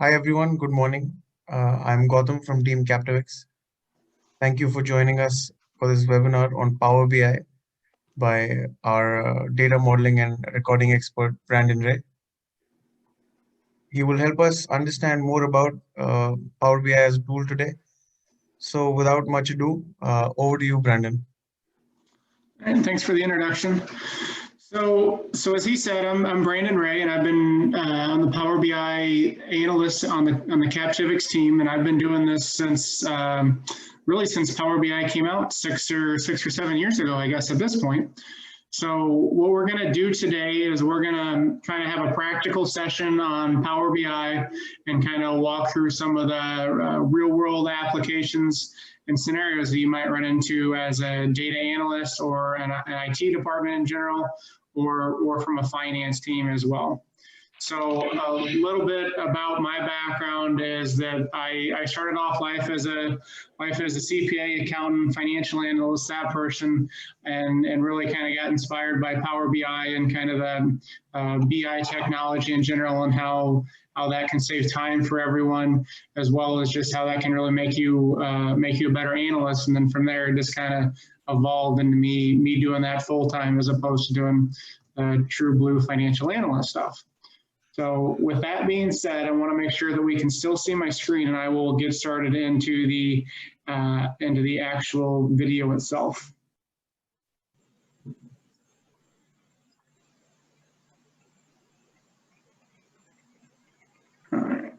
Hi everyone, good morning. I'm Gautam from Team Captivix. Thank you for joining us for this webinar on Power BI by our data modeling and recording expert, Brandon Ray. He will help us understand more about Power BI as a tool today. So without much ado, over to you, Brandon. And thanks for the introduction. So as he said, I'm Brandon Ray, and I've been on the Power BI analyst on the Captivix team, and I've been doing this since really since Power BI came out six or 7 years ago, I guess at this point. So what we're going to do today is we're going to kind of have a practical session on Power BI and kind of walk through some of the real world applications and scenarios that you might run into as a data analyst or an IT department in general, or from a finance team as well. So a little bit about my background is that I started off life as a CPA, accountant, financial analyst, that person, and really kind of got inspired by Power BI and kind of the BI technology in general, and how that can save time for everyone, as well as just how that can really make you a better analyst. And then from there, it just kind of evolved into me doing that full time as opposed to doing true blue financial analyst stuff. So with that being said, I want to make sure that we can still see my screen, and I will get started into the actual video itself. All right.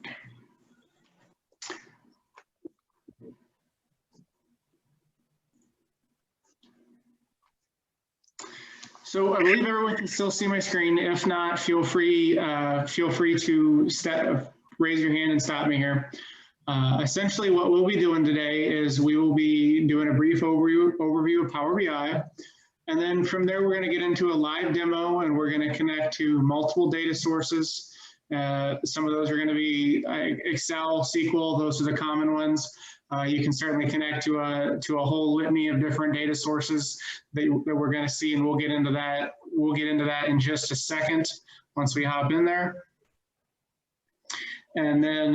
So I believe everyone can still see my screen. If not, feel free to raise your hand and stop me here. Essentially, what we'll be doing today is we will be doing a brief overview of Power BI. And then from there, we're going to get into a live demo, and we're going to connect to multiple data sources. Some of those are going to be Excel, SQL, those are the common ones. You can certainly connect to a whole litany of different data sources that we're going to see, and we'll get into that. We'll get into that in just a second once we hop in there. And then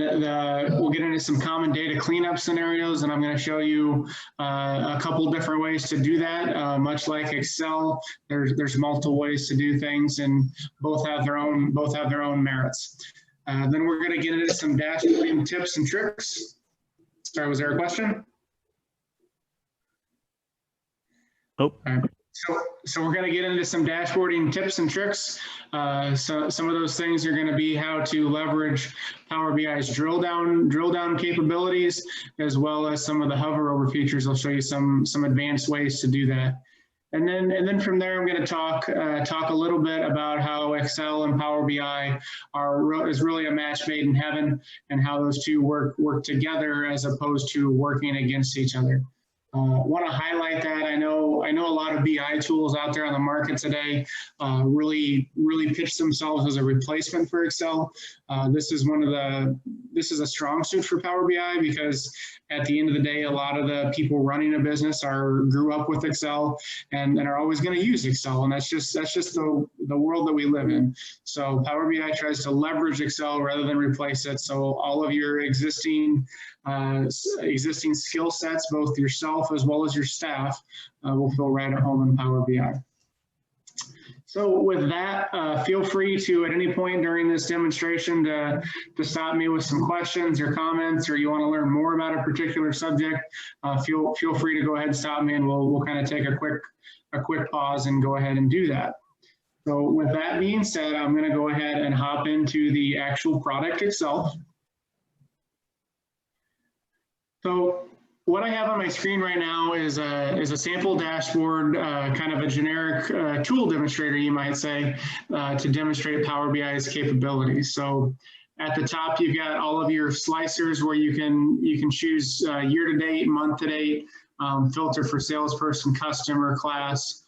we'll get into some common data cleanup scenarios, and I'm going to show you a couple different ways to do that. Much like Excel, there's multiple ways to do things, and both have their own merits. Then we're going to get into some dashboarding tips and tricks. Sorry, was there a question? Oh. All right. So we're going to get into some dashboarding tips and tricks. So some of those things are going to be how to leverage Power BI's drill down capabilities, as well as some of the hover over features. I'll show you some advanced ways to do that. And then from there, I'm going to talk a little bit about how Excel and Power BI is really a match made in heaven, and how those two work together as opposed to working against each other. Want to highlight that I know a lot of BI tools out there on the market today really pitch themselves as a replacement for Excel. This is a strong suit for Power BI, because at the end of the day, a lot of the people running a business grew up with Excel and are always going to use Excel, and that's just the world that we live in. So Power BI tries to leverage Excel rather than replace it. So all of your existing skill sets, both yourself as well as your staff, will feel right at home in Power BI. So with that, feel free to, at any point during this demonstration, to stop me with some questions or comments, or you want to learn more about a particular subject, feel free to go ahead and stop me, and we'll kind of take a quick pause and go ahead and do that. So with that being said, I'm going to go ahead and hop into the actual product itself. So what I have on my screen right now is a sample dashboard, kind of a generic tool demonstrator, you might say, to demonstrate Power BI's capabilities. So at the top, you've got all of your slicers where you can choose year to date, month to date, filter for salesperson, customer, class,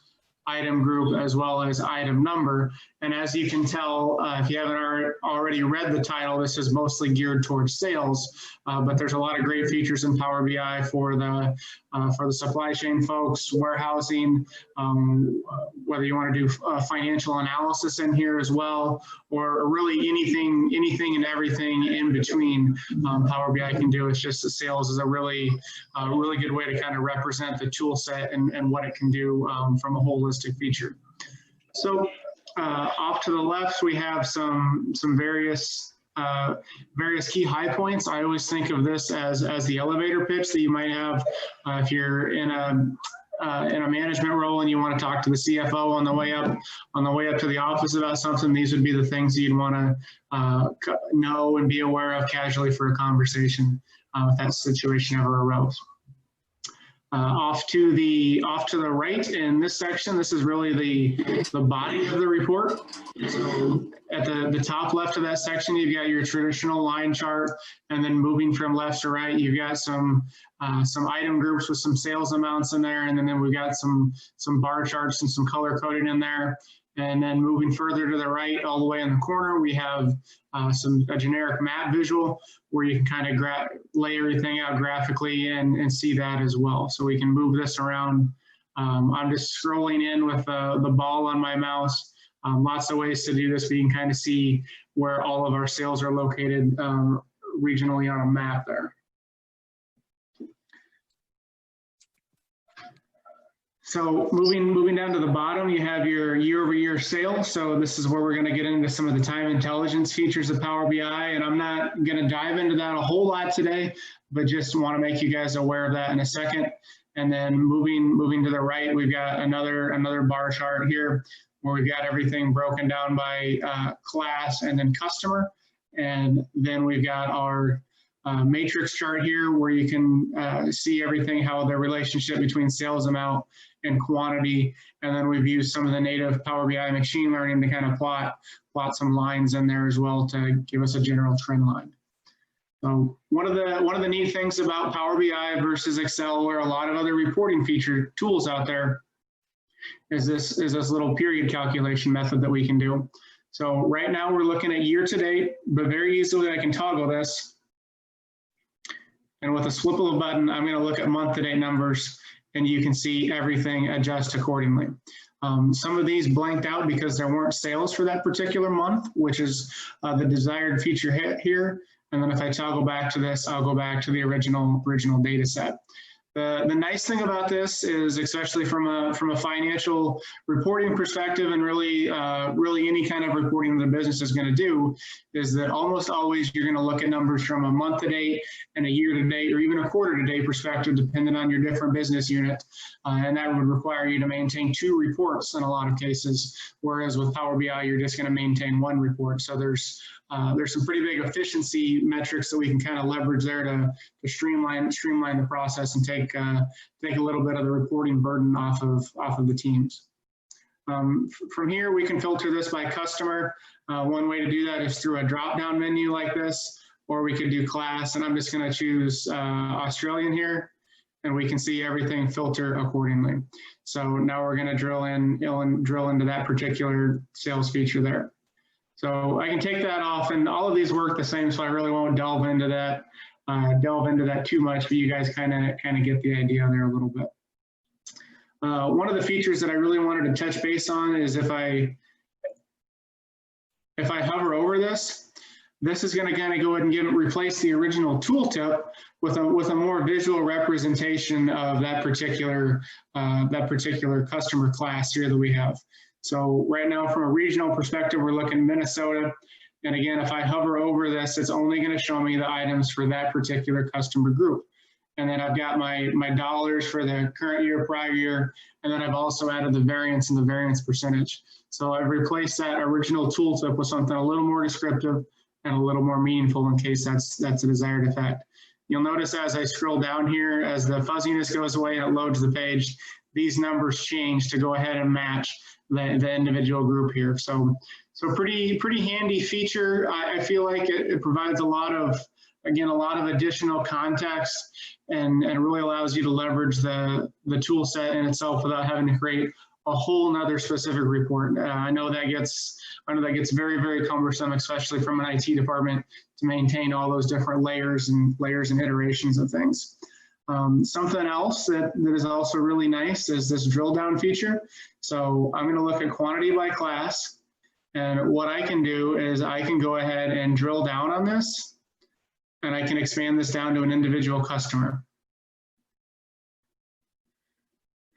item group, as well as item number. And as you can tell, if you haven't already read the title, this is mostly geared towards sales, but there's a lot of great features in Power BI for the supply chain folks, warehousing, whether you want to do financial analysis in here as well, or really anything and everything in between. Power BI can do. It's just that sales is a really good way to kind of represent the tool set and what it can do from a holistic feature. So off to the left, we have some various key high points. I always think of this as the elevator pitch that you might have if you're in a management role and you want to talk to the CFO on the way up to the office about something. These would be the things that you'd want to know and be aware of casually for a conversation if that situation ever arose. Off to the right in this section, this is really the body of the report. So at the top left of that section, you've got your traditional line chart, and then moving from left to right, you've got some item groups with some sales amounts in there, and then we've got some bar charts and some color coding in there. And then moving further to the right, all the way in the corner, we have a generic map visual where you can kind of lay everything out graphically and see that as well. So we can move this around. I'm just scrolling in with the ball on my mouse. Lots of ways to do this. We can kind of see where all of our sales are located regionally on a map there. So moving down to the bottom, you have your year-over-year sales. So this is where we're going to get into some of the time intelligence features of Power BI, and I'm not going to dive into that a whole lot today, but just want to make you guys aware of that in a second. And then moving to the right, we've got another bar chart here where we've got everything broken down by class and then customer, and then we've got our matrix chart here where you can see everything, how the relationship between sales amount and quantity, and then we've used some of the native Power BI machine learning to kind of plot some lines in there as well to give us a general trend line. So one of the neat things about Power BI versus Excel or a lot of other reporting feature tools out there is this little period calculation method that we can do. So right now we're looking at year to date, but very easily I can toggle this. And with a flip of a button, I'm going to look at month-to-date numbers, and you can see everything adjust accordingly. Some of these blanked out because there weren't sales for that particular month, which is the desired feature here. And then if I toggle back to this, I'll go back to the original data set. The nice thing about this is, especially from a financial reporting perspective, and really any kind of reporting the business is going to do, is that almost always you're going to look at numbers from a month to date and a year to date, or even a quarter to date perspective, depending on your different business unit. And that would require you to maintain 2 reports in a lot of cases, whereas with Power BI, you're just going to maintain 1 report. So there's some pretty big efficiency metrics that we can kind of leverage there to streamline the process and take a little bit of the reporting burden off of the teams. From here, we can filter this by customer. One way to do that is through a drop-down menu like this, or we could do class, and I'm just going to choose Australian here, and we can see everything filter accordingly. So now we're going to drill into that particular sales feature there. So I can take that off, and all of these work the same, so I really won't delve into that too much, but you guys kind of get the idea there a little bit. One of the features that I really wanted to touch base on is if I hover over this is going to kind of go ahead and replace the original tooltip with a more visual representation of that particular customer class here that we have. So right now, from a regional perspective, we're looking at Minnesota. And again, if I hover over this, it's only going to show me the items for that particular customer group. And then I've got my dollars for the current year, prior year, and then I've also added the variance and the variance percentage. So I've replaced that original tooltip with something a little more descriptive and a little more meaningful in case that's a desired effect. You'll notice as I scroll down here, as the fuzziness goes away and it loads the page, these numbers change to go ahead and match the individual group here. So pretty handy feature. I feel like it provides a lot of additional context and really allows you to leverage the tool set in itself without having to create a whole nother specific report. I know that gets very, very cumbersome, especially from an IT department, to maintain all those different layers and iterations of things. Something else that is also really nice is this drill down feature. So I'm going to look at quantity by class, and what I can do is I can go ahead and drill down on this, and I can expand this down to an individual customer.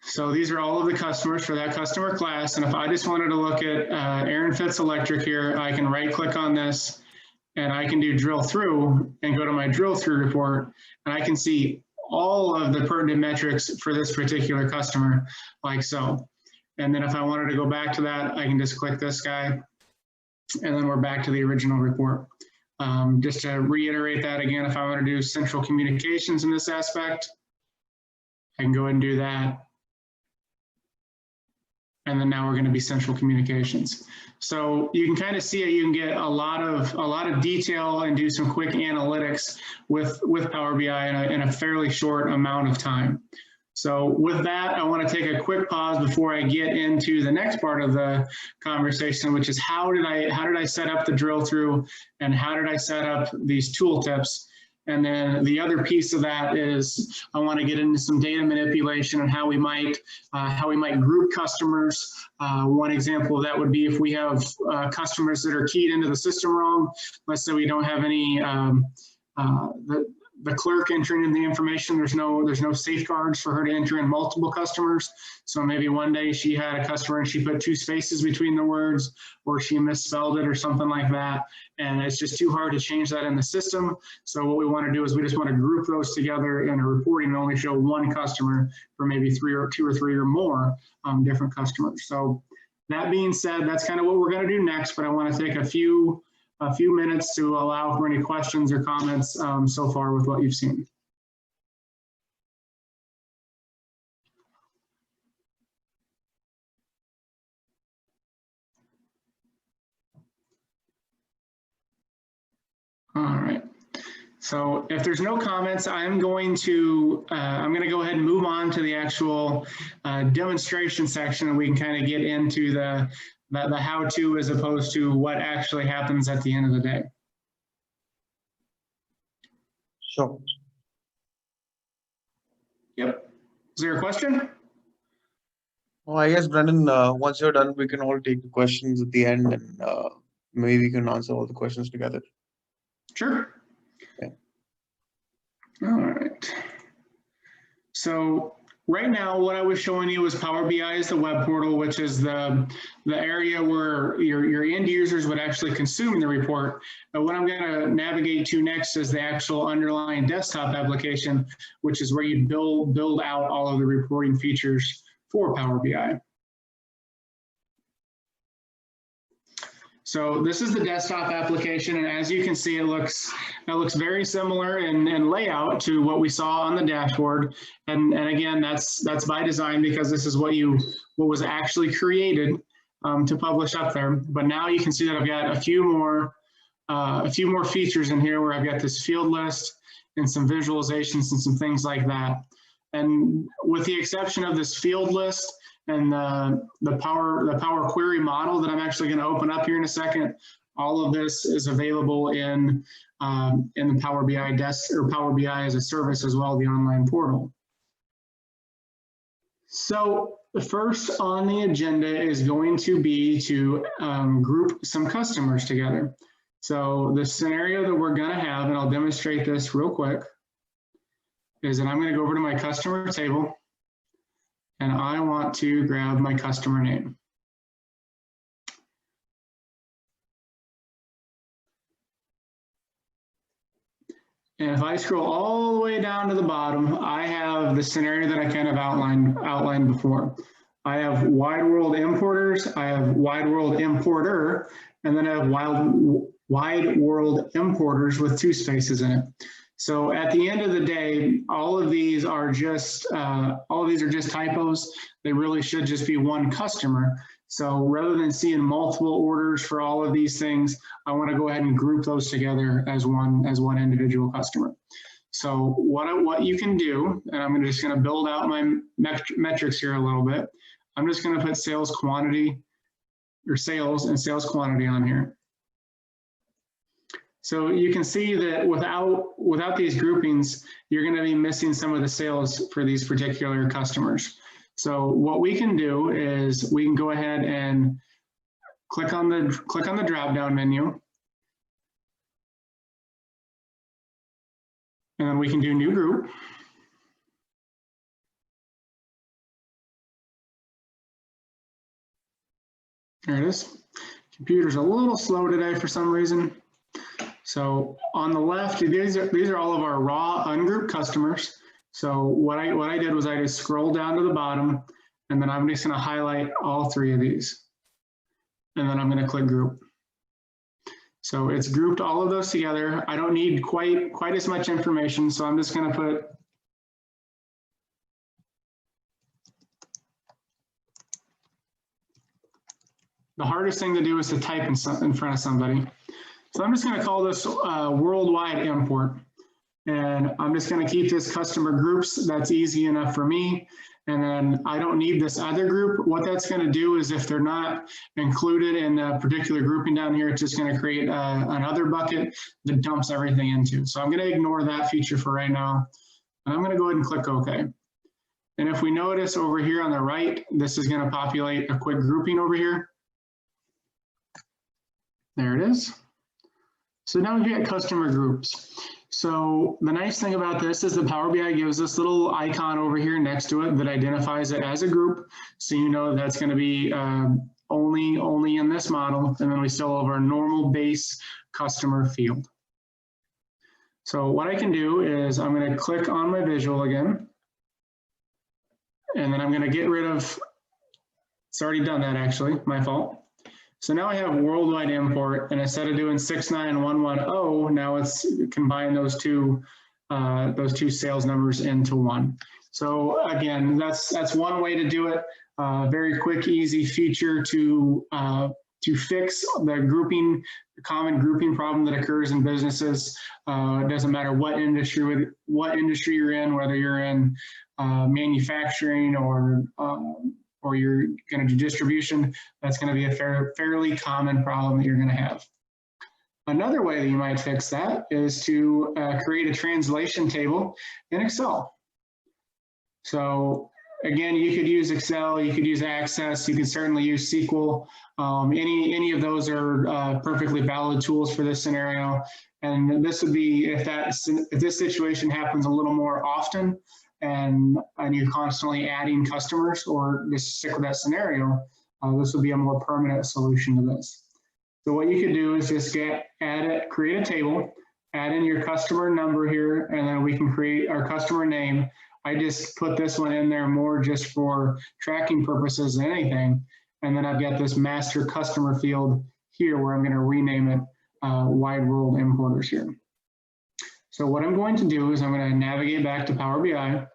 So these are all of the customers for that customer class. And if I just wanted to look at Aaron Fitz Electric here, I can right click on this and I can do drill through and go to my drill through report, and I can see all of the pertinent metrics for this particular customer, like so. And then if I wanted to go back to that, I can just click this guy, and then we're back to the original report. Just to reiterate that again, if I want to do central communications in this aspect, I can go ahead and do that. And then now we're going to be central communications. So you can kind of see it. You can get a lot of detail and do some quick analytics with Power BI in a fairly short amount of time. So with that, I want to take a quick pause before I get into the next part of the conversation, which is how did I set up the drill through, and how did I set up these tooltips? And then the other piece of that is I want to get into some data manipulation and how we might group customers. One example of that would be if we have customers that are keyed into the system wrong. Let's say we don't have any the clerk entering in the information. There's no safeguards for her to enter in multiple customers. So maybe one day she had a customer and she put 2 spaces between the words, or she misspelled it or something like that. And it's just too hard to change that in the system. So what we want to do is we just want to group those together in a reporting and only show one customer for maybe 2 or 3 or more different customers. So that being said, that's kind of what we're going to do next, but I want to take a few minutes to allow for any questions or comments so far with what you've seen. All right. So if there's no comments, I'm going to go ahead and move on to the actual demonstration section, and we can kind of get into the how-to as opposed to what actually happens at the end of the day. Sure. Yep. Is there a question? Well, I guess, Brendan, once you're done, we can all take the questions at the end, and maybe we can answer all the questions together. Sure. Yeah. All right. So right now, what I was showing you was Power BI is the web portal, which is the area where your end users would actually consume the report. But what I'm going to navigate to next is the actual underlying desktop application, which is where you build out all of the reporting features for Power BI. So this is the desktop application, and as you can see, it looks very similar in layout to what we saw on the dashboard. And again, that's by design, because this is what was actually created to publish up there. But now you can see that I've got a few more features in here, where I've got this field list and some visualizations and some things like that. And with the exception of this field list and the Power Query model that I'm actually going to open up here in a second, all of this is available in the Power BI desk, or Power BI as a service as well, the online portal. So the first on the agenda is going to be to group some customers together. So the scenario that we're going to have, and I'll demonstrate this real quick, is that I'm going to go over to my customer table, and I want to grab my customer name. And if I scroll all the way down to the bottom, I have the scenario that I kind of outlined before. I have wide world importers, I have wide world importer, and then I have wide world importers with 2 spaces in it. So at the end of the day, all of these are just typos. They really should just be one customer. So rather than seeing multiple orders for all of these things, I want to go ahead and group those together as one individual customer. So what you can do, and I'm just going to build out my metrics here a little bit. I'm just going to put sales quantity or sales and sales quantity on here. So you can see that without these groupings, you're going to be missing some of the sales for these particular customers. So what we can do is we can go ahead and click on the drop down menu. And then we can do new group. There it is. Computer's a little slow today for some reason. So on the left, these are all of our raw ungrouped customers. So what I did was I just scrolled down to the bottom, and then I'm just going to highlight all 3 of these. And then I'm going to click group. So it's grouped all of those together. I don't need quite as much information, so I'm just going to put the hardest thing to do is to type in front of somebody. So I'm just going to call this worldwide import. And I'm just going to keep this customer groups. That's easy enough for me. And then I don't need this other group. What that's going to do is if they're not included in a particular grouping down here, it's just going to create another bucket that dumps everything into. So I'm going to ignore that feature for right now. And I'm going to go ahead and click OK. And if we notice over here on the right, this is going to populate a quick grouping over here. There it is. So now we've got customer groups. So the nice thing about this is the Power BI gives this little icon over here next to it that identifies it as a group. So you know that's going to be only in this model. And then we still have our normal base customer field. So what I can do is I'm going to click on my visual again. And then I'm going to get rid of, it's already done that actually, my fault. So now I have worldwide import, and instead of doing 69110, now it's combined those two sales numbers into one. So again, that's one way to do it. Very quick, easy feature to fix the common grouping problem that occurs in businesses. It doesn't matter what industry you're in, whether you're in manufacturing or you're going to do distribution, that's going to be a fairly common problem that you're going to have. Another way that you might fix that is to create a translation table in Excel. So again, you could use Excel, you could use Access, you can certainly use SQL. Any of those are perfectly valid tools for this scenario. And this would be if this situation happens a little more often, and you're constantly adding customers, or just stick with that scenario, this would be a more permanent solution to this. So what you could do is just create a table, add in your customer number here, and then we can create our customer name. I just put this one in there more just for tracking purposes than anything. And then I've got this master customer field here where I'm going to rename it wide world importers here. So what I'm going to do is I'm going to navigate back to Power BI.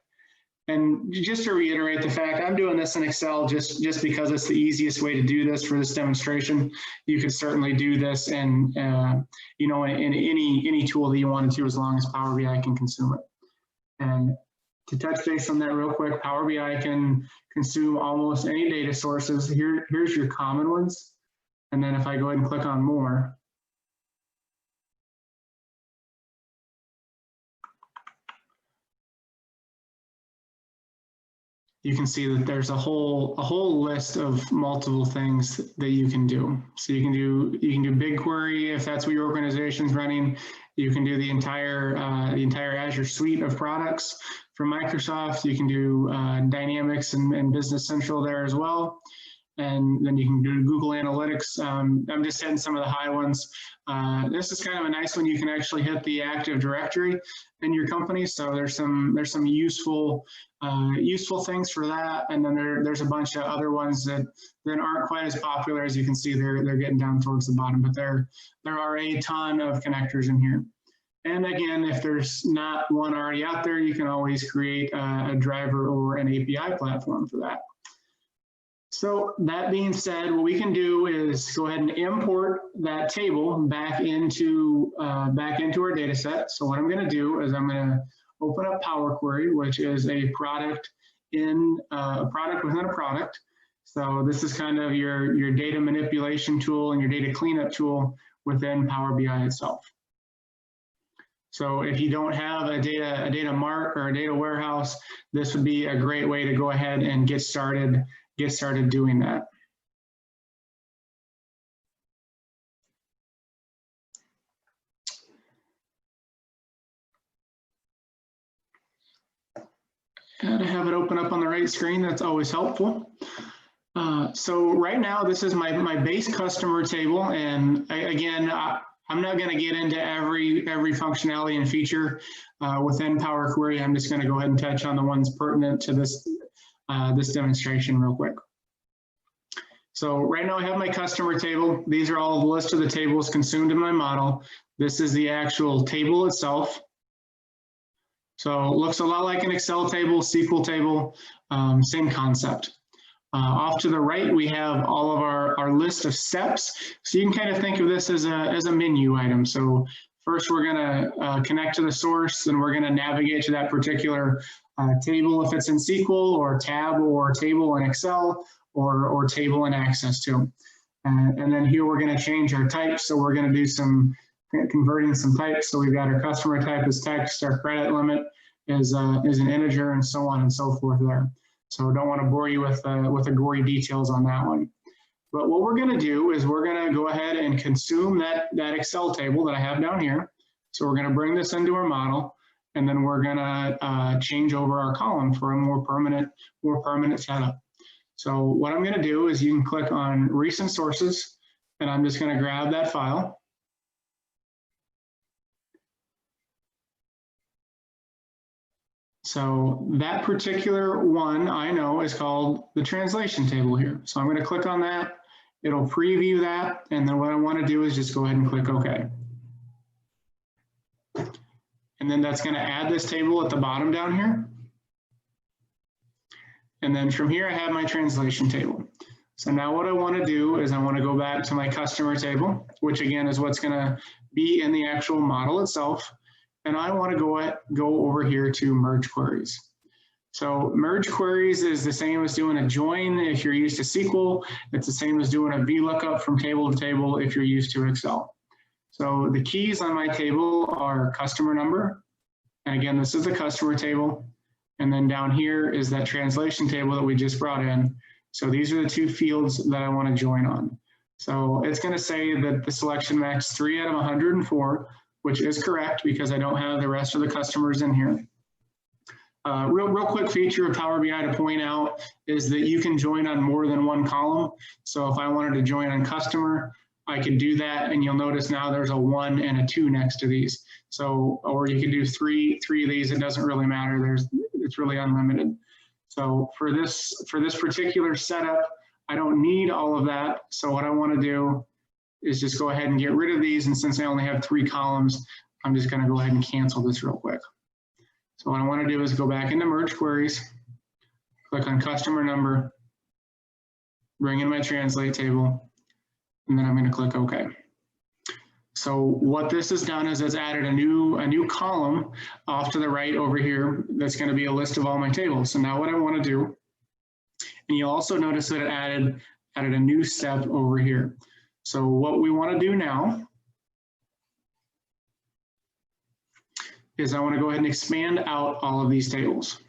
And just to reiterate the fact, I'm doing this in Excel just because it's the easiest way to do this for this demonstration. You could certainly do this in any tool that you wanted to, as long as Power BI can consume it. And to touch base on that real quick, Power BI can consume almost any data sources. Here's your common ones. And then if I go ahead and click on more, you can see that there's a whole list of multiple things that you can do. So you can do BigQuery if that's what your organization's running. You can do the entire Azure suite of products from Microsoft. You can do Dynamics and Business Central there as well. And then you can do Google Analytics. I'm just hitting some of the high ones. This is kind of a nice one. You can actually hit the Active Directory in your company. So there's some useful things for that. And then there's a bunch of other ones that aren't quite as popular. As you can see, they're getting down towards the bottom, but there are a ton of connectors in here. And again, if there's not one already out there, you can always create a driver or an API platform for that. So that being said, what we can do is go ahead and import that table back into our data set. So what I'm going to do is I'm going to open up Power Query, which is a product within a product. So this is kind of your data manipulation tool and your data cleanup tool within Power BI itself. So if you don't have a data mart or a data warehouse, this would be a great way to go ahead and get started doing that. And to have it open up on the right screen, that's always helpful. So right now, this is my base customer table. And again, I'm not going to get into every functionality and feature within Power Query. I'm just going to go ahead and touch on the ones pertinent to this, this demonstration real quick. So right now I have my customer table. These are all the list of the tables consumed in my model. This is the actual table itself. So it looks a lot like an Excel table, SQL table, same concept. Off to the right, we have all of our list of steps. So you can kind of think of this as a menu item. So first we're gonna connect to the source, and we're gonna navigate to that particular table if it's in SQL, or tab or table in Excel, or table in Access to. And then here we're gonna change our types. So we're gonna do some converting some types. So we've got our customer type as text, our credit limit is an integer, and so on and so forth there. So don't want to bore you with the gory details on that one. But what we're going to do is we're going to go ahead and consume that Excel table that I have down here. So we're going to bring this into our model, and then we're going to change over our column for a more permanent setup. So what I'm going to do is you can click on recent sources, and I'm just going to grab that file. So that particular one I know is called the translation table here. So I'm going to click on that. It'll preview that. And then what I want to do is just go ahead and click OK. And then that's going to add this table at the bottom down here. And then from here, I have my translation table. So now what I want to do is I want to go back to my customer table, which again is what's going to be in the actual model itself. And I want to go over here to merge queries. So merge queries is the same as doing a join if you're used to SQL. It's the same as doing a VLOOKUP from table to table if you're used to Excel. So the keys on my table are customer number. And again, this is the customer table. And then down here is that translation table that we just brought in. So these are the two fields that I want to join on. So it's going to say that the selection max 3 out of 104. Which is correct because I don't have the rest of the customers in here. Real quick feature of Power BI to point out is that you can join on more than one column. So if I wanted to join on customer, I could do that, and you'll notice now there's a 1 and a 2 next to these. So, or you can do three of these. It doesn't really matter. It's really unlimited. So for this particular setup, I don't need all of that. So what I want to do is just go ahead and get rid of these. And since I only have 3 columns, I'm just going to go ahead and cancel this real quick. So what I want to do is go back into merge queries, click on customer number, bring in my translate table, and then I'm going to click OK. So what this has done is it's added a new column off to the right over here. That's going to be a list of all my tables. So now what I want to do, and you'll also notice that it added a new step over here. So what we want to do now is I want to go ahead and expand out all of these tables.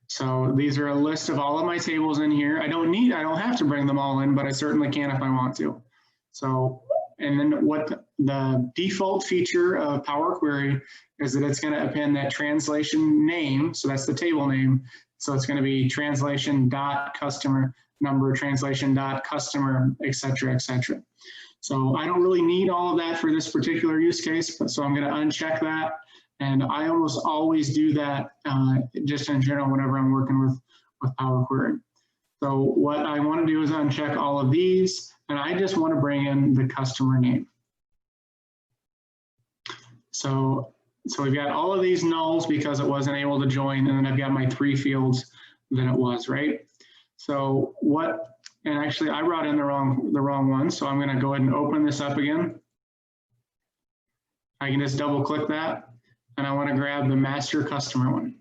So these are a list of all of my tables in here. I don't have to bring them all in, but I certainly can if I want to. So, and then what the default feature of Power Query is that it's going to append that translation name. So that's the table name. So it's going to be translation.customer number, translation.customer, et cetera, et cetera. So I don't really need all of that for this particular use case, but so I'm going to uncheck that. And I almost always do that just in general whenever I'm working with Power Query. So what I want to do is uncheck all of these, and I just want to bring in the customer name. So we've got all of these nulls because it wasn't able to join, and then I've got my 3 fields that it was, right? So and actually I brought in the wrong one, so I'm going to go ahead and open this up again. I can just double click that, and I want to grab the master customer one.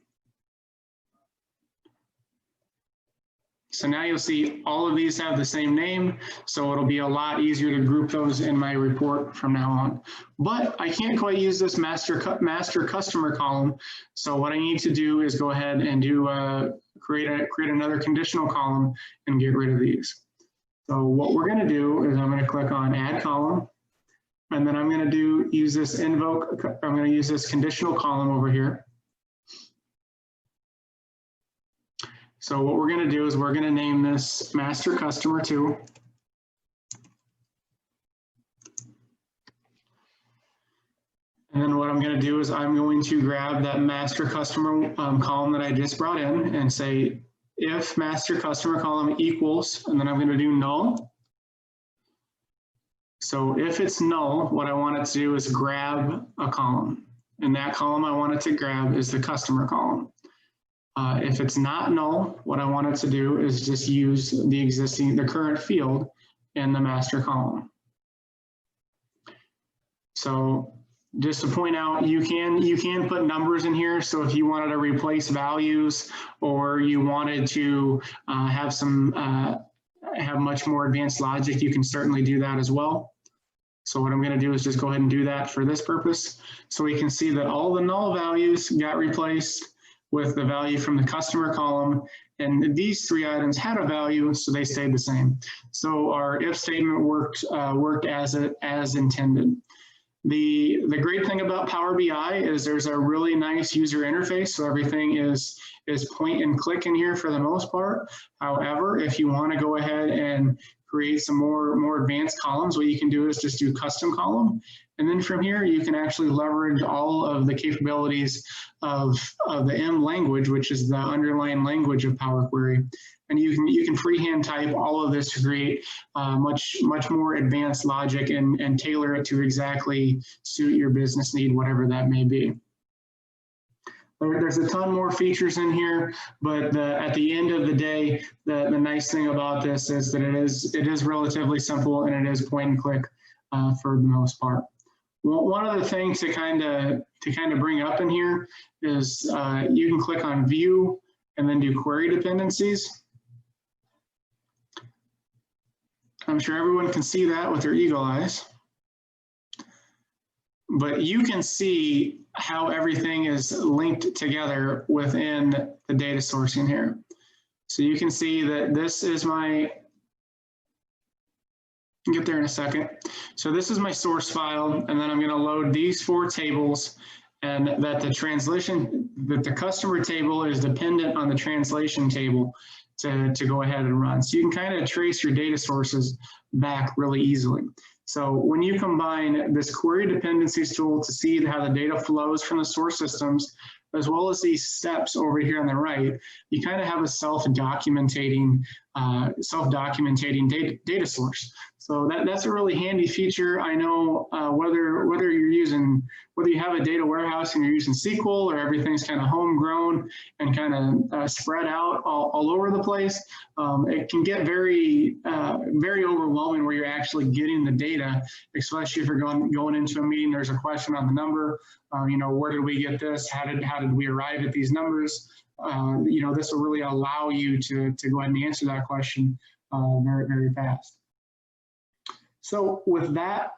So now you'll see all of these have the same name, so it'll be a lot easier to group those in my report from now on. But I can't quite use this master customer column, so what I need to do is go ahead and do create another conditional column and get rid of these. So what we're going to do is I'm going to click on Add Column, and then I'm going to use this conditional column over here. So what we're going to do is we're going to name this Master Customer 2. And then what I'm going to do is I'm going to grab that Master Customer column that I just brought in and say if Master Customer column equals, and then I'm going to do null. So if it's null, what I want it to do is grab a column. And that column I want it to grab is the customer column. If it's not null, what I want it to do is just use the current field in the master column. So just to point out, you can put numbers in here. So if you wanted to replace values, or you wanted to have much more advanced logic, you can certainly do that as well. So what I'm going to do is just go ahead and do that for this purpose. So we can see that all the null values got replaced with the value from the customer column, and these three items had a value, so they stayed the same. So our if statement worked as intended. The great thing about Power BI is there's a really nice user interface, so everything is point and click in here for the most part. However, if you want to go ahead and create some more advanced columns, what you can do is just do custom column. And then from here, you can actually leverage all of the capabilities of the M language, which is the underlying language of Power Query. And you can freehand type all of this to create much more advanced logic and tailor it to exactly suit your business need, whatever that may be. There's a ton more features in here, but at the end of the day, the nice thing about this is that it is relatively simple, and it is point and click for the most part. Well, one other thing to kind of bring up in here is you can click on View and then do Query Dependencies. I'm sure everyone can see that with their eagle eyes. But you can see how everything is linked together within the data source in here. So you can see that this is my, I'll get there in a second. So this is my source file, and then I'm going to load these 4 tables, and that the customer table is dependent on the translation table to go ahead and run. So you can kind of trace your data sources back really easily. So when you combine this query dependencies tool to see how the data flows from the source systems, as well as these steps over here on the right, you kind of have a self-documenting data source. So that's a really handy feature. I know whether you have a data warehouse and you're using SQL, or everything's kind of homegrown and kind of spread out all over the place, it can get very overwhelming where you're actually getting the data, especially if you're going into a meeting. There's a question on the number. Where did we get this? How did we arrive at these numbers? This will really allow you to go ahead and answer that question very, very fast. So with that,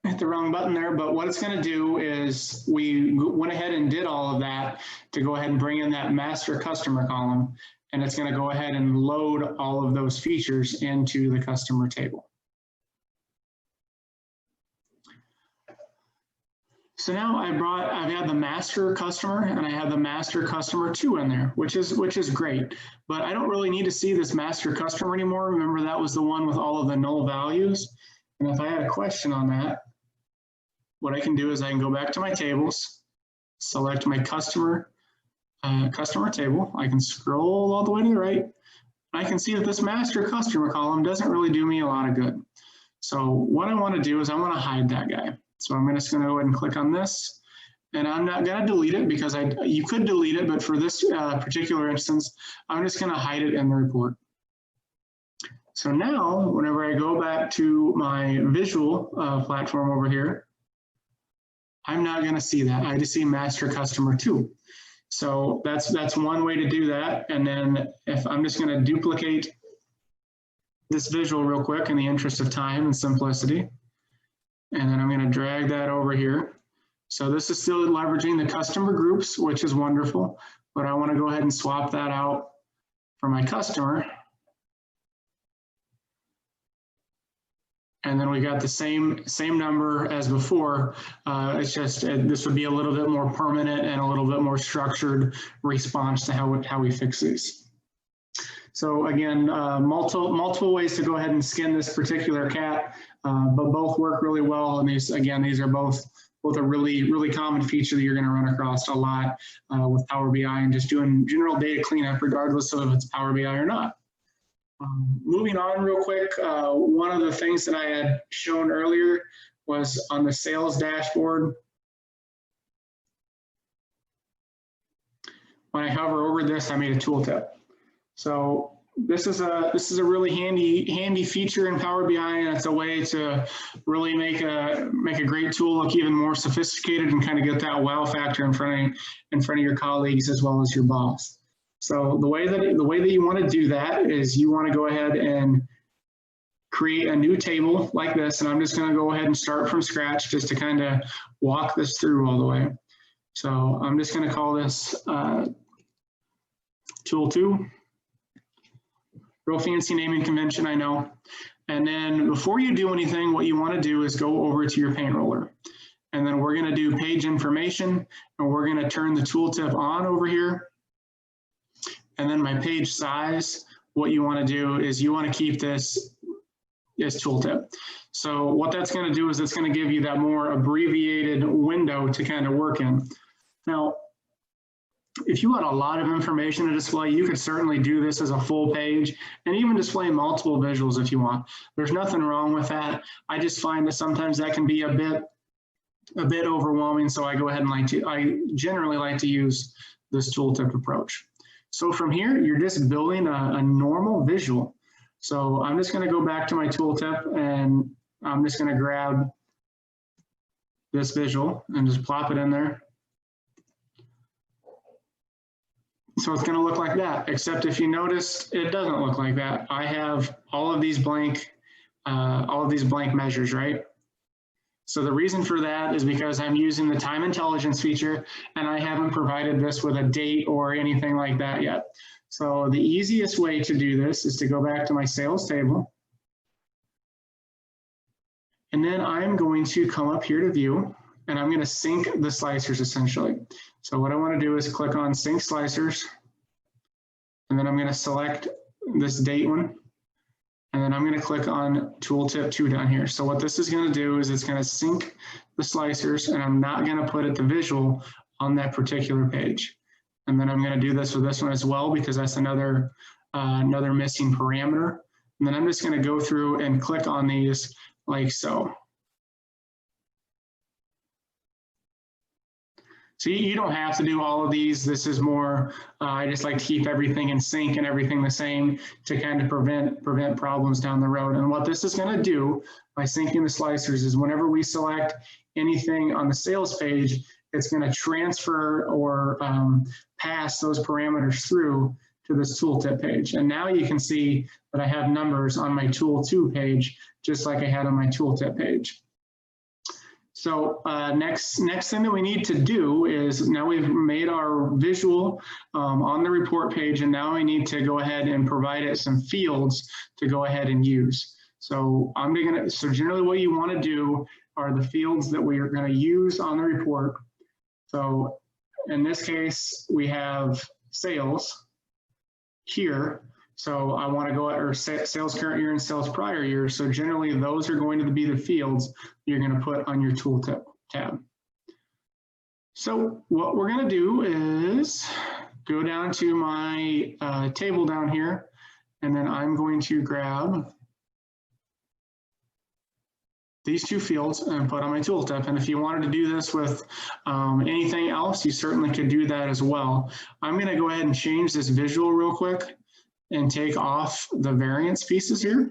I hit the wrong button there, but what it's going to do is we went ahead and did all of that to go ahead and bring in that master customer column, and it's going to go ahead and load all of those features into the customer table. So now I've had the master customer and I have the master customer 2 in there, which is great, but I don't really need to see this master customer anymore. Remember, that was the one with all of the null values. And if I had a question on that, what I can do is I can go back to my tables, select my customer table. I can scroll all the way to the right. And I can see that this master customer column doesn't really do me a lot of good. So what I want to do is I want to hide that guy. So I'm just going to go ahead and click on this, and I'm not going to delete it because you could delete it, but for this particular instance, I'm just going to hide it in the report. So now, whenever I go back to my visual platform over here, I'm not going to see that. I just see master customer 2. So that's one way to do that. And then if I'm just going to duplicate this visual real quick in the interest of time and simplicity, and then I'm going to drag that over here. So this is still leveraging the customer groups, which is wonderful, but I want to go ahead and swap that out for my customer. And then we got the same number as before. It's just this would be a little bit more permanent and a little bit more structured response to how we fix these. So again, multiple ways to go ahead and skin this particular cat, but both work really well. And these are both a really common feature that you're going to run across a lot with Power BI and just doing general data cleanup, regardless of if it's Power BI or not. Moving on real quick, one of the things that I had shown earlier was on the sales dashboard. When I hover over this, I made a tooltip. So this is a really handy feature in Power BI, and it's a way to really make a great tool look even more sophisticated and kind of get that wow factor in front of your colleagues as well as your boss. So the way that you want to do that is you want to go ahead and create a new table like this, and I'm just going to go ahead and start from scratch just to kind of walk this through all the way. So I'm just going to call this Tool 2. Real fancy naming convention, I know. And then before you do anything, what you want to do is go over to your paint roller. And then we're going to do page information, and we're going to turn the tooltip on over here. And then my page size, what you want to do is you want to keep this as tooltip. So what that's going to do is it's going to give you that more abbreviated window to kind of work in. Now, if you want a lot of information to display, you could certainly do this as a full page and even display multiple visuals if you want. There's nothing wrong with that. I just find that sometimes that can be a bit overwhelming. So I go ahead and I generally like to use this tooltip approach. So from here, you're just building a normal visual. So I'm just going to go back to my tooltip, and I'm just going to grab this visual and just plop it in there. So it's going to look like that, except if you noticed, it doesn't look like that. I have all of these blank measures, right? So the reason for that is because I'm using the time intelligence feature, and I haven't provided this with a date or anything like that yet. So the easiest way to do this is to go back to my sales table. And then I'm going to come up here to view, and I'm going to sync the slicers essentially. So what I want to do is click on sync slicers, and then I'm going to select this date one. And then I'm going to click on Tooltip 2 down here. So what this is going to do is it's going to sync the slicers, and I'm not going to put the visual on that particular page. And then I'm going to do this with this one as well, because that's another missing parameter. And then I'm just going to go through and click on these like so. So you don't have to do all of these. This is more, I just like to keep everything in sync and everything the same to kind of prevent problems down the road. And what this is going to do by syncing the slicers is whenever we select anything on the sales page, it's going to transfer or pass those parameters through to this tooltip page. And now you can see that I have numbers on my tool 2 page, just like I had on my tooltip page. So next thing that we need to do is, now we've made our visual on the report page, and now I need to go ahead and provide it some fields to go ahead and use. So so generally what you want to do are the fields that we are going to use on the report. So in this case, we have sales here. So I want to go, or sales current year and sales prior year. So generally those are going to be the fields you're going to put on your tooltip tab. So what we're going to do is go down to my table down here, and then I'm going to grab these 2 fields and put on my tooltip. And if you wanted to do this with anything else, you certainly could do that as well. I'm going to go ahead and change this visual real quick and take off the variance pieces here,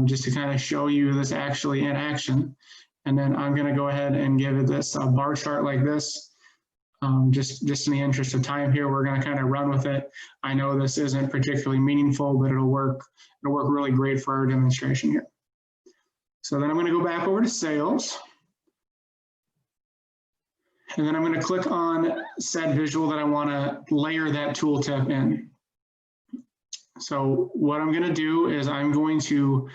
just to kind of show you this actually in action. And then I'm going to go ahead and give it this bar chart like this. Just in the interest of time here, we're going to kind of run with it. I know this isn't particularly meaningful, but it'll work really great for our demonstration here. So then I'm going to go back over to sales. And then I'm going to click on set visual that I want to layer that tooltip in. So what I'm going to do is I'm going to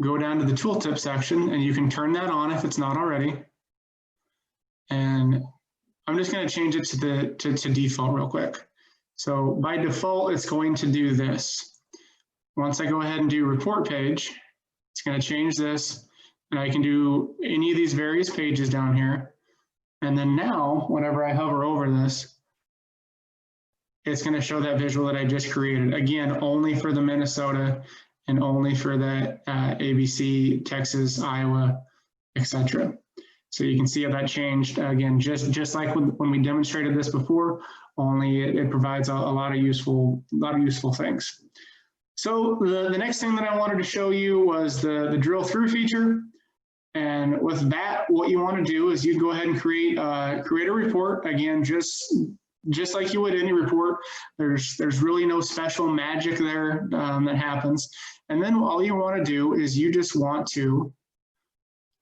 go down to the tooltip section, and you can turn that on if it's not already. And I'm just going to change it to default real quick. So by default, it's going to do this. Once I go ahead and do report page, it's going to change this, and I can do any of these various pages down here. And then now, whenever I hover over this, it's going to show that visual that I just created. Again, only for the Minnesota and only for the ABC, Texas, Iowa, etc. So you can see how that changed. Again, just like when we demonstrated this before, only it provides a lot of useful things. So the next thing that I wanted to show you was the drill through feature. And with that, what you want to do is you go ahead and create a report. Again, just like you would any report. There's really no special magic there that happens. And then all you want to do is you just want to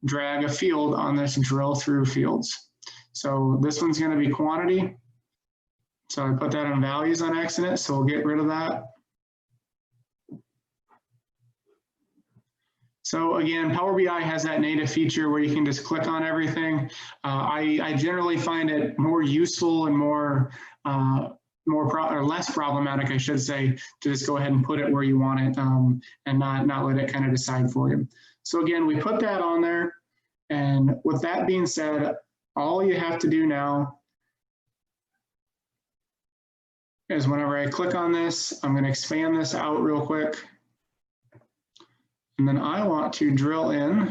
drag a field on this drill through fields. So this one's going to be quantity. So I put that in values on accident, so we'll get rid of that. So again, Power BI has that native feature where you can just click on everything. I generally find it more useful and less problematic, I should say, to just go ahead and put it where you want it and not let it kind of decide for you. So again, we put that on there. And with that being said, all you have to do now is whenever I click on this, I'm going to expand this out real quick. And then I want to drill in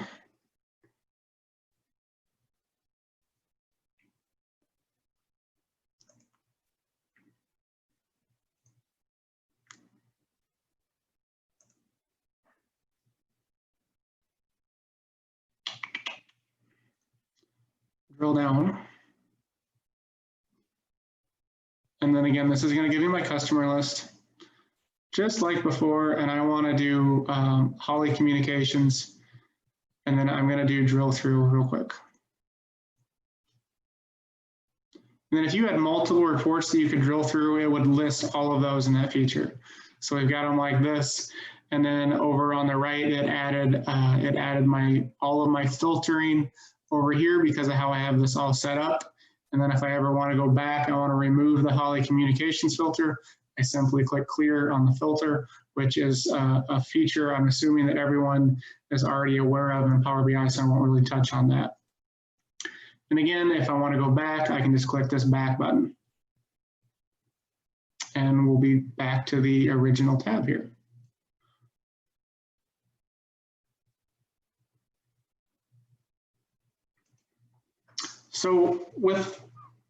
drill down. And then again, this is going to give me my customer list, just like before. And I want to do Holly Communications. And then I'm going to do drill through real quick. And then if you had multiple reports that you could drill through, it would list all of those in that feature. So we've got them like this. And then over on the right, it added all of my filtering over here because of how I have this all set up. And then if I ever want to go back, I want to remove the Holly Communications filter, I simply click clear on the filter, which is a feature I'm assuming that everyone is already aware of in Power BI, so I won't really touch on that. And again, if I want to go back, I can just click this back button. And we'll be back to the original tab here. So with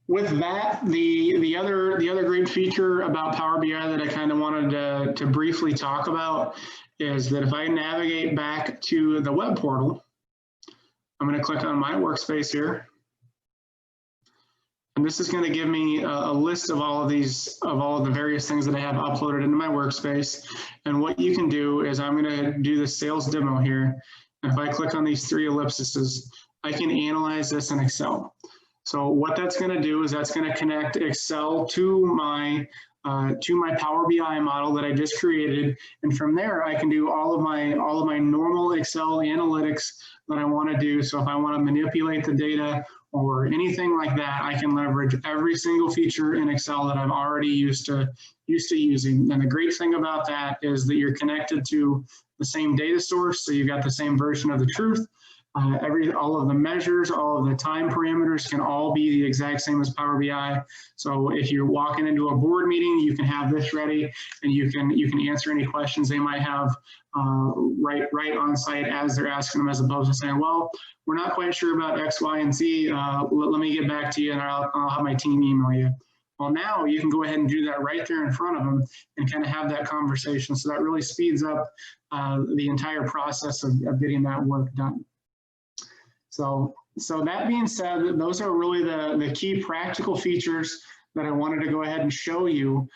that, the other great feature about Power BI that I kind of wanted to briefly talk about is that if I navigate back to the web portal, I'm going to click on my workspace here. And this is going to give me a list of all of the various things that I have uploaded into my workspace. And what you can do is I'm going to do the sales demo here. And if I click on these three ellipses, I can analyze this in Excel. So what that's going to do is that's going to connect Excel to my Power BI model that I just created, and from there I can do all of my normal Excel analytics that I want to do. So if I want to manipulate the data or anything like that, I can leverage every single feature in Excel that I'm already used to using. And the great thing about that is that you're connected to the same data source, so you've got the same version of the truth. All of the measures, all of the time parameters can all be the exact same as Power BI. So if you're walking into a board meeting, you can have this ready, and you can answer any questions they might have right on site as they're asking them, as opposed to saying, well, we're not quite sure about X, Y, and Z. Let me get back to you, and I'll have my team email you. Well, now you can go ahead and do that right there in front of them and kind of have that conversation. So that really speeds up the entire process of getting that work done. So So that being said, those are really the key practical features that I wanted to go ahead and show you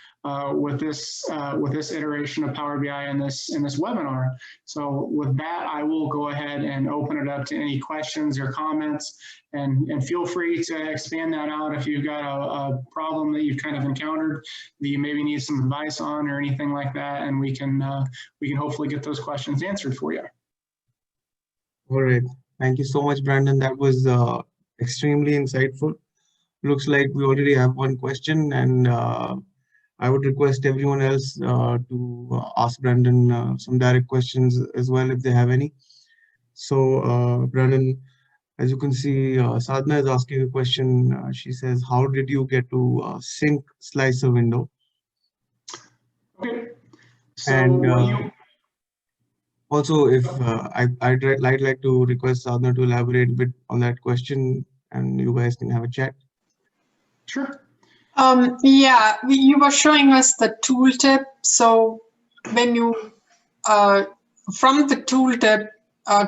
with this iteration of Power BI in this webinar. So with that, I will go ahead and open it up to any questions or comments, and feel free to expand that out if you've got a problem that you've kind of encountered that you maybe need some advice on or anything like that, and we can hopefully get those questions answered for you. All right. Thank you so much, Brandon. That was extremely insightful. Looks like we already have one question, and I would request everyone else to ask Brandon some direct questions as well if they have any. So, Brandon, as you can see, Sadhna is asking a question. She says, "How did you get to sync slicer window?" Okay. So And what you also, if I'd like to request Sadhna to elaborate a bit on that question, and you guys can have a chat. Sure. Yeah, you were showing us the tooltip. So when you, from the tooltip,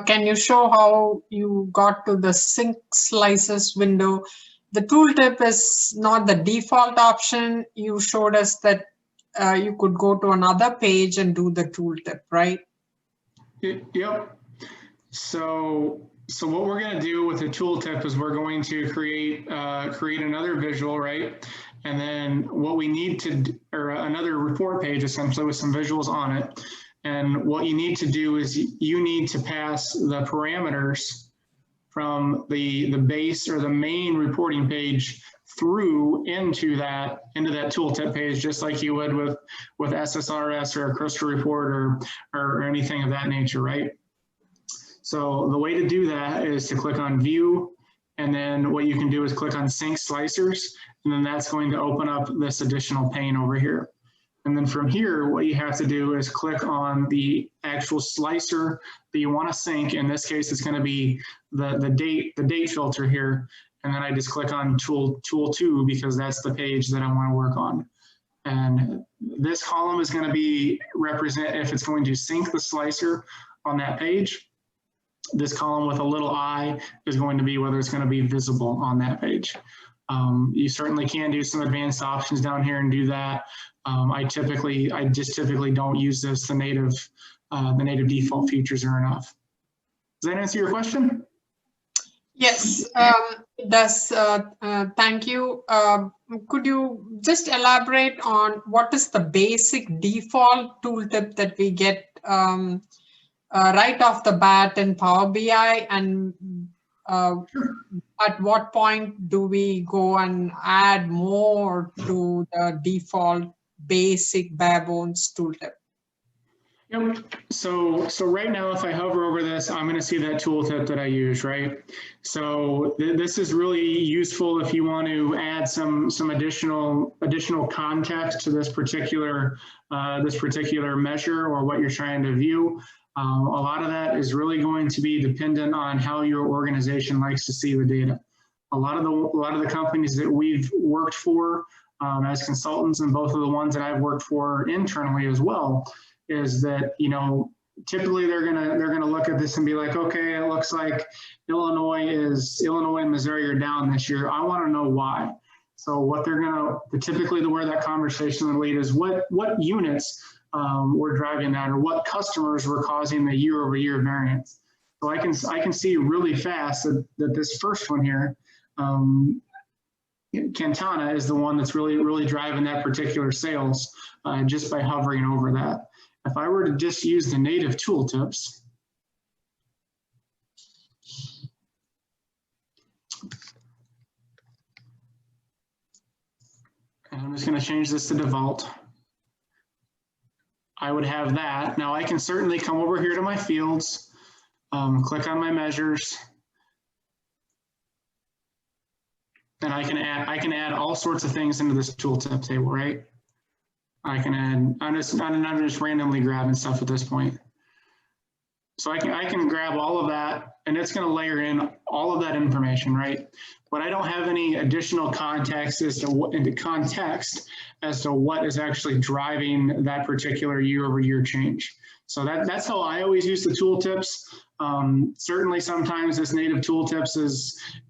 can you show how you got to the sync slices window? The tooltip is not the default option. You showed us that you could go to another page and do the tooltip, right? Yep. So what we're going to do with the tooltip is we're going to create another visual, right? And then what we need to, or another report page essentially with some visuals on it. And what you need to do is you need to pass the parameters from the base or the main reporting page through into that tooltip page, just like you would with SSRS or a crystal report or anything of that nature, right? So the way to do that is to click on View, and then what you can do is click on Sync Slicers, and then that's going to open up this additional pane over here. And then from here, what you have to do is click on the actual slicer that you want to sync. In this case, it's going to be the date filter here. And then I just click on Tool 2 because that's the page that I want to work on. And this column is going to be represent if it's going to sync the slicer on that page. This column with a little I is going to be whether it's going to be visible on that page. You certainly can do some advanced options down here and do that. I just typically don't use this. The native default features are enough. Does that answer your question? Yes, it does. Thank you. Could you just elaborate on what is the basic default tooltip that we get right off the bat in Power BI, and at what point do we go and add more to the default basic bare bones tooltip? Yep. So right now, if I hover over this, I'm going to see that tooltip that I use, right? So this is really useful if you want to add some additional context to this particular measure or what you're trying to view. A lot of that is really going to be dependent on how your organization likes to see the data. A lot of the companies that we've worked for as consultants, and both of the ones that I've worked for internally as well, is that, you know, typically they're gonna look at this and be like, okay, it looks like Illinois and Missouri are down this year. I want to know why. So what typically where that conversation will lead is what units were driving that, or what customers were causing the year-over-year variance. So I can see really fast that this first one here, Cantana, is the one that's really driving that particular sales just by hovering over that. If I were to just use the native tooltips, and I'm just going to change this to default, I would have that. Now I can certainly come over here to my fields, click on my measures, and I can add all sorts of things into this tooltip table, right? I can add, I'm just randomly grabbing stuff at this point. So I can grab all of that, and it's going to layer in all of that information, right? But I don't have any additional context as to what is actually driving that particular year-over-year change. So that's how I always use the tooltips. Certainly, sometimes this native tooltips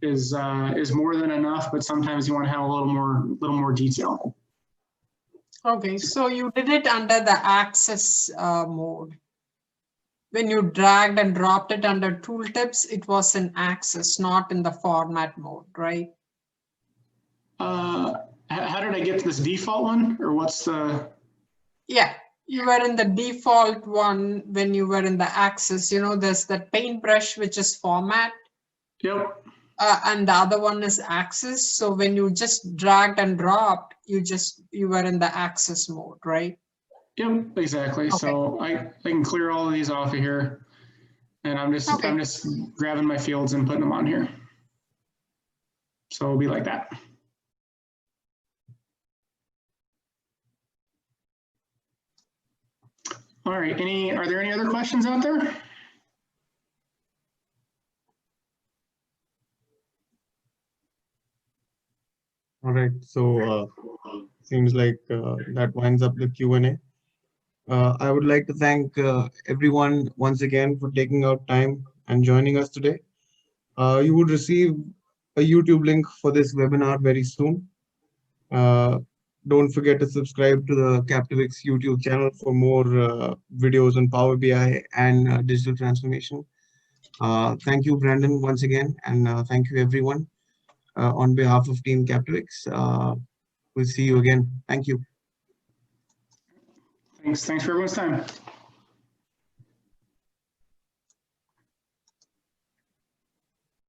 is more than enough, but sometimes you want to have a little more detail. Okay, so you did it under the access mode. When you dragged and dropped it under tooltips, it was in access, not in the format mode, right? How did I get to this default one, or what's the? Yeah, you were in the default one when you were in the access. You know, there's that paintbrush, which is format. Yep. And the other one is access. So when you just dragged and dropped, you were in the access mode, right? Yep, exactly. Okay. So I can clear all of these off of here, and I'm just grabbing my fields and putting them on here. So it'll be like that. All right. Are there any other questions out there? All right, so seems like that winds up the Q&A. I would like to thank everyone once again for taking out time and joining us today. You would receive a YouTube link for this webinar very soon. Don't forget to subscribe to the Captivix YouTube channel for more videos on Power BI and digital transformation. Thank you, Brandon, once again, and thank you, everyone. On behalf of Team Captivix, we'll see you again. Thank you. Thanks for everyone's time.